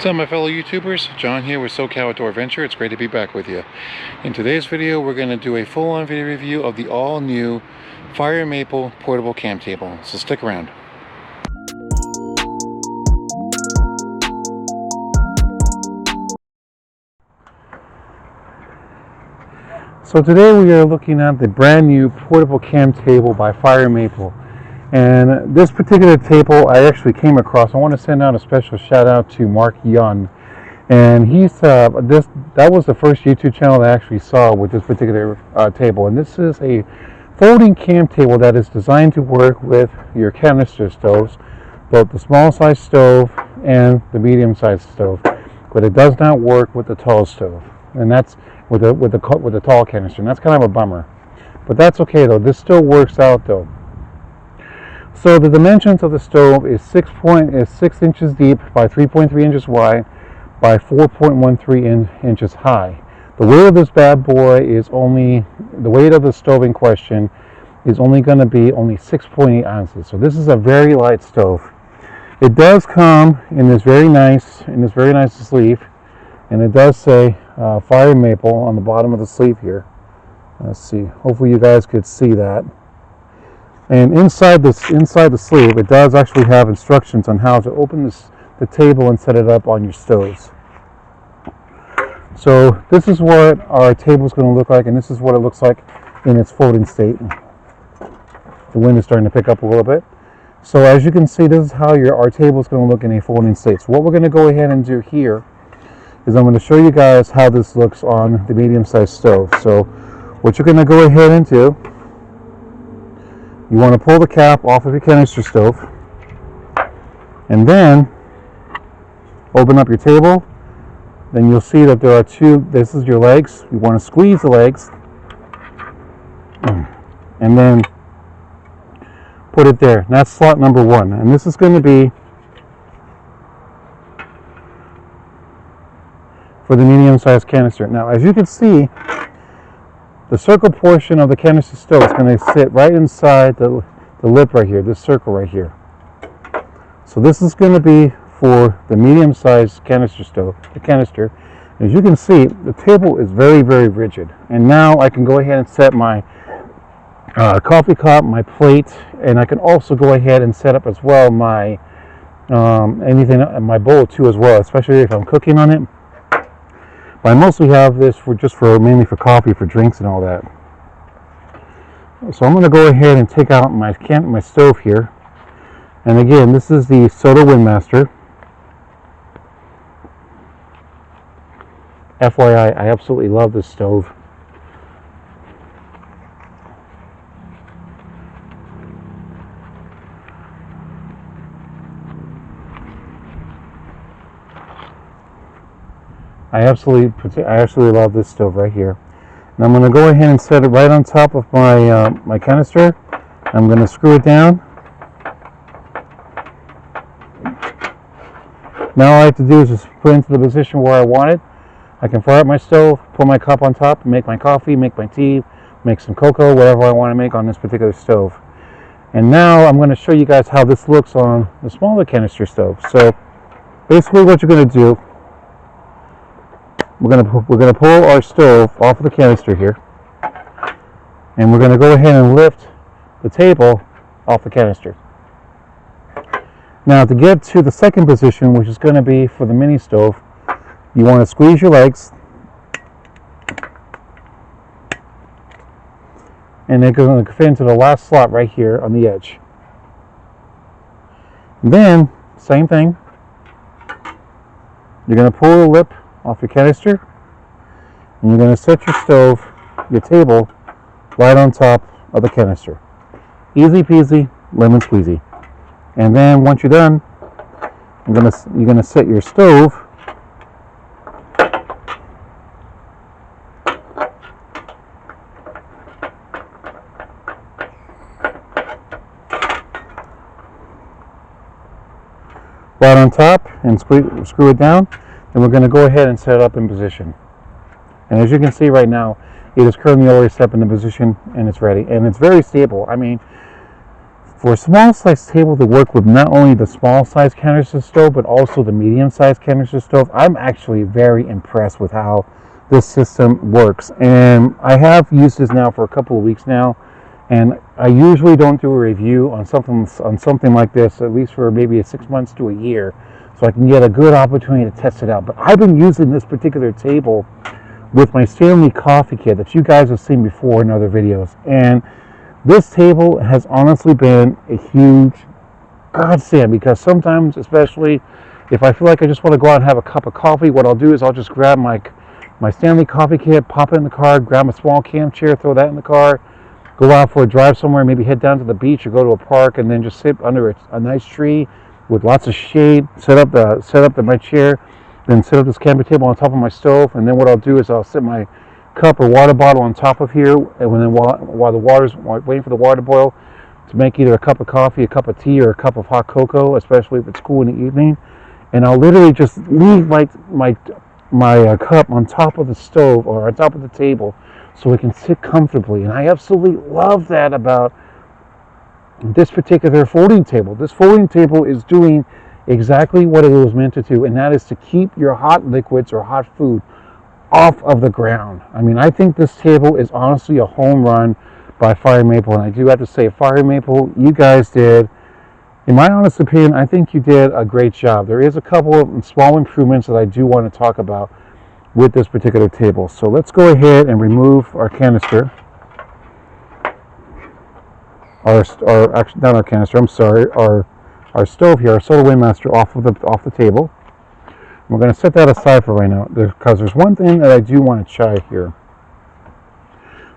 What's up, my fellow YouTubers? John here with SoCal Outdoor Adventure. It's great to be back with you. In today's video, we're going to do a full-on video review of the all-new Firemaple portable camp table. So stick around. So today we are looking at the brand new portable camp table by Firemaple. And this particular table I actually came across. I want to send out a special shout out to Mark Young. And he's that was the first YouTube channel that I actually saw with this particular table. And this is a folding camp table that is designed to work with your canister stoves, both the small size stove and the medium sized stove. But it does not work with the tall stove, and that's with the tall canister. And that's kind of a bummer. But that's okay though. This still works out though. So the dimensions of the stove is 6 inches deep by 3.3 inches wide by 4.13 inches high. The weight of this bad boy is the weight of the stove in question is only going to be only 6.8 ounces. So this is a very light stove. It does come in this very nice sleeve, and it does say Firemaple on the bottom of the sleeve here. Let's see. Hopefully you guys could see that. And inside the sleeve, it does actually have instructions on how to open the table and set it up on your stoves. So this is what our table is going to look like, and this is what it looks like in its folding state. The wind is starting to pick up a little bit. So as you can see, this is how our table is going to look in a folding state. So what we're going to go ahead and do here is I'm going to show you guys how this looks on the medium-sized stove. So what you're going to go ahead and do, you want to pull the cap off of your canister stove, and then open up your table. Then you'll see that there are this is your legs. You want to squeeze the legs and then put it there. And that's slot number 1. And this is going to be for the medium-sized canister. Now, as you can see, the circle portion of the canister stove is going to sit right inside the lip right here, this circle right here. So this is going to be for the medium-sized canister stove, the canister. As you can see, the table is very, very rigid. And now I can go ahead and set my coffee cup, my plate, and I can also go ahead and set up as well my my bowl too as well, especially if I'm cooking on it. But I mostly have this mainly for coffee, for drinks and all that. So I'm going to go ahead and take out my stove here. And again, this is the Soda Windmaster. FYI, I absolutely love this stove. I absolutely love this stove right here. And I'm going to go ahead and set it right on top of my canister. I'm going to screw it down. Now all I have to do is just put it into the position where I want it. I can fire up my stove, put my cup on top, make my coffee, make my tea, make some cocoa, whatever I want to make on this particular stove. And now I'm going to show you guys how this looks on the smaller canister stove. So basically what you're going to do, we're going to pull our stove off of the canister here, and we're going to go ahead and lift the table off the canister. Now to get to the second position, which is going to be for the mini stove, you want to squeeze your legs, and they're going to fit into the last slot right here on the edge. And then same thing, you're going to pull the lip off your canister, and you're going to set your table right on top of the canister. Easy peasy, lemon squeezy. And then once you're done, you're going to set your stove right on top and screw it down. And we're going to go ahead and set it up in position. And as you can see right now, it is currently already set up in the position, and it's ready. And it's very stable. I mean, For a small size table to work with not only the small size canister stove but also the medium size canister stove, I'm actually very impressed with how this system works. And I have used this now for a couple of weeks now, and I usually don't do a review on something like this, at least for maybe 6 months to a year, so I can get a good opportunity to test it out. But I've been using this particular table with my Stanley coffee kit that you guys have seen before in other videos, and this table has honestly been a huge godsend, because sometimes, especially if I feel like I just want to go out and have a cup of coffee, what I'll do is I'll just grab my Stanley coffee kit, pop it in the car, grab a small camp chair, throw that in the car, go out for a drive somewhere, maybe head down to the beach or go to a park, and then just sit under a nice tree with lots of shade, set up my chair, then set up this camping table on top of my stove. And then what I'll do is I'll set my cup or water bottle on top of here, and then while the water's waiting for the water to boil, to make either a cup of coffee, a cup of tea, or a cup of hot cocoa, especially if it's cool in the evening. And I'll literally just leave my cup on top of the stove or on top of the table so we can sit comfortably. And I absolutely love that about this particular folding table. This folding table is doing exactly what it was meant to do, and that is to keep your hot liquids or hot food off of the ground. I mean, I think this table is honestly a home run by Firemaple, and I do have to say, Firemaple, you guys did, in my honest opinion, I think you did a great job. There is a couple of small improvements that I do want to talk about with this particular table. So let's go ahead and remove our canister, actually not our canister, I'm sorry, our stove here, our Solar Windmaster, off the table. We're going to set that aside for right now, because there's one thing that I do want to try here.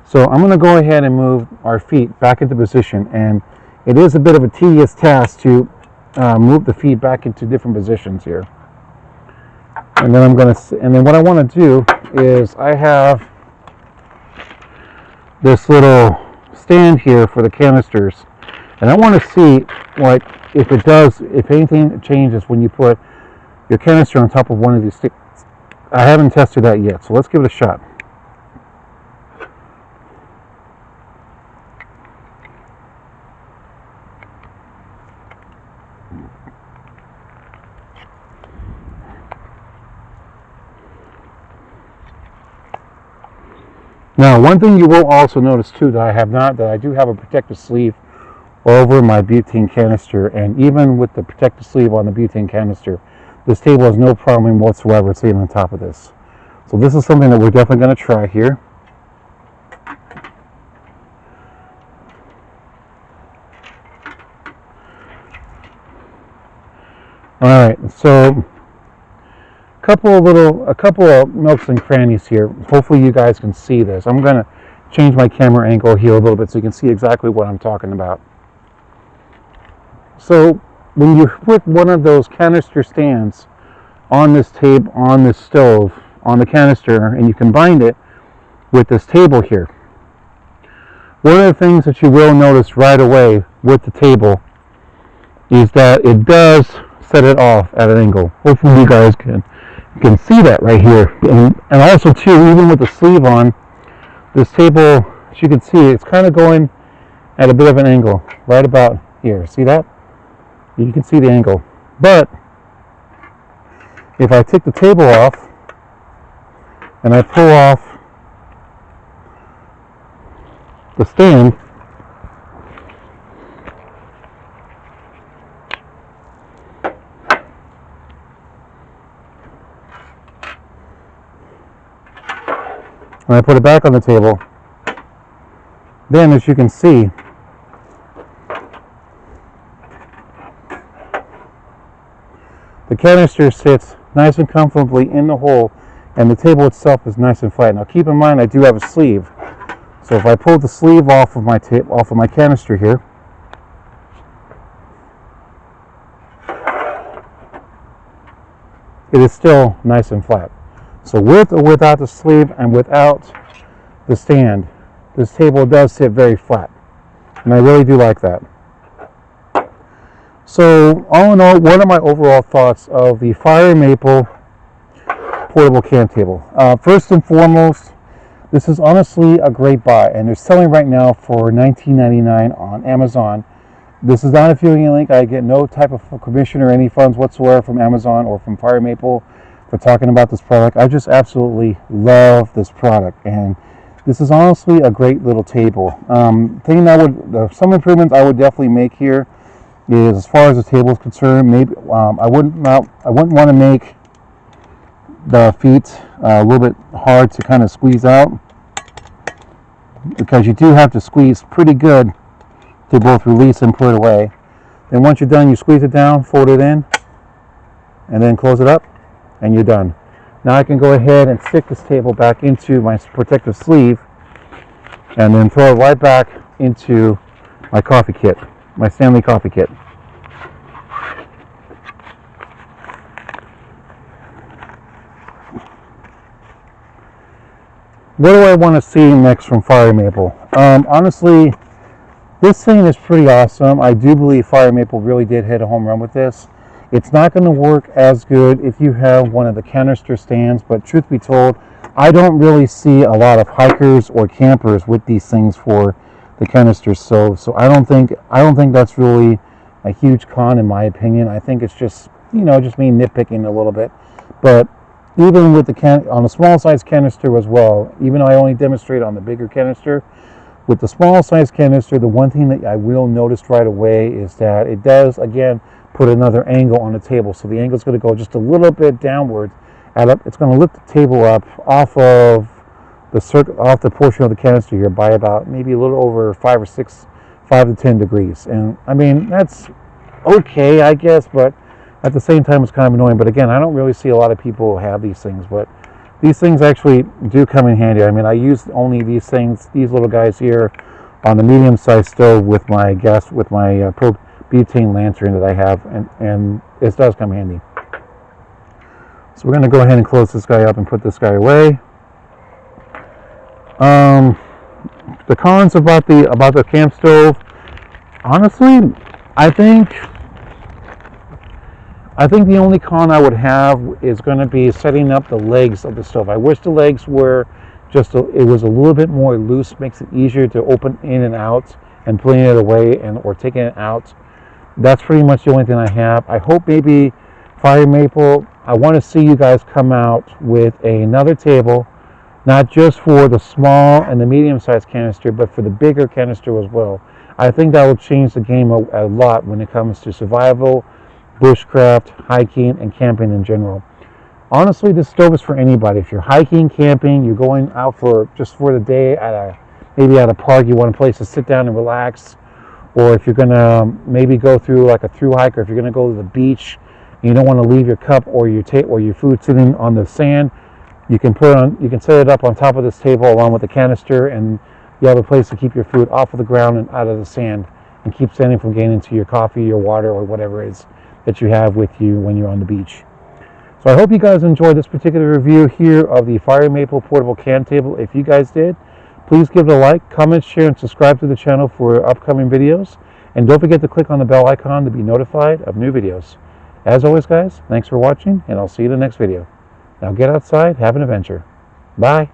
So I'm going to go ahead and move our feet back into position, and it is a bit of a tedious task to move the feet back into different positions here. And then what I want to do is I have this little stand here for the canisters, and I want to see like if anything changes when you put your canister on top of one of these sticks. I haven't tested that yet, so let's give it a shot. Now, one thing you will also notice too that I do have a protective sleeve over my butane canister, and even with the protective sleeve on the butane canister, this table has no problem whatsoever sitting on top of this. So this is something that we're definitely going to try here. All right, so a couple of nooks and crannies here. Hopefully you guys can see this. I'm going to change my camera angle here a little bit so you can see exactly what I'm talking about. So when you put one of those canister stands on this stove, on the canister, and you combine it with this table here, one of the things that you will notice right away with the table is that it does set it off at an angle. Hopefully you guys can see that right here. And also too, even with the sleeve on, this table, as you can see, it's kind of going at a bit of an angle right about here. See that? You can see the angle. But if I take the table off and I pull off the stand, and I put it back on the table, then as you can see, the canister sits nice and comfortably in the hole, and the table itself is nice and flat. Now keep in mind I do have a sleeve, so if I pull the sleeve off of my canister here, it is still nice and flat. So with or without the sleeve and without the stand, this table does sit very flat, and I really do like that. So all in all, what are my overall thoughts of the Firemaple portable camp table? First and foremost, this is honestly a great buy, and they're selling right now for $19.99 on Amazon. This is not a affiliate link. I get no type of commission or any funds whatsoever from Amazon or from Firemaple for talking about this product. I just absolutely love this product, and this is honestly a great little table. Some improvements I would definitely make here is, as far as the table is concerned, maybe I wouldn't want to make the feet a little bit hard to kind of squeeze out, because you do have to squeeze pretty good to both release and put it away. Then once you're done, you squeeze it down, fold it in, and then close it up, and you're done. Now I can go ahead and stick this table back into my protective sleeve, and then throw it right back into my coffee kit, my Stanley coffee kit. What do I want to see next from Firemaple? Honestly, this thing is pretty awesome. I do believe Firemaple really did hit a home run with this. It's not going to work as good if you have one of the canister stands, but truth be told, I don't really see a lot of hikers or campers with these things for the canisters. So I don't think that's really a huge con in my opinion. I think it's just, just me nitpicking a little bit. But even with on a small size canister as well, even though I only demonstrate on the bigger canister, with the small size canister, the one thing that I will notice right away is that it does, again, put another angle on the table. So the angle is going to go just a little bit downward. It's going to lift the table up off of the portion of the canister here by about maybe a little over 5 to 10 degrees. And I mean, that's okay, I guess, but at the same time, it's kind of annoying. But again, I don't really see a lot of people have these things, but these things actually do come in handy. I mean, I use only these little guys here on the medium-sized stove with my propane lantern that I have, and it does come handy. So we're going to go ahead and close this guy up and put this guy away. The cons about the camp stove, honestly, I think the only con I would have is going to be setting up the legs of the stove. I wish the legs were it was a little bit more loose, makes it easier to open in and out and putting it away or taking it out. That's pretty much the only thing I have. I hope maybe Firemaple, I want to see you guys come out with another table, not just for the small and the medium-sized canister, but for the bigger canister as well. I think that will change the game a lot when it comes to survival, bushcraft, hiking, and camping in general. Honestly, this stove is for anybody. If you're hiking, camping, you're going out for the day maybe at a park, you want a place to sit down and relax, or if you're gonna maybe go through like a thru hike, or if you're gonna go to the beach and you don't want to leave your cup or your food sitting on the sand, you can set it up on top of this table along with the canister, and you have a place to keep your food off of the ground and out of the sand, and keep sand from getting into your coffee, your water, or whatever it is that you have with you when you're on the beach. So I hope you guys enjoyed this particular review here of the Firemaple portable can table. If you guys did, please give it a like, comment, share, and subscribe to the channel for upcoming videos. And don't forget to click on the bell icon to be notified of new videos. As always, guys, thanks for watching, and I'll see you in the next video. Now get outside, have an adventure. Bye.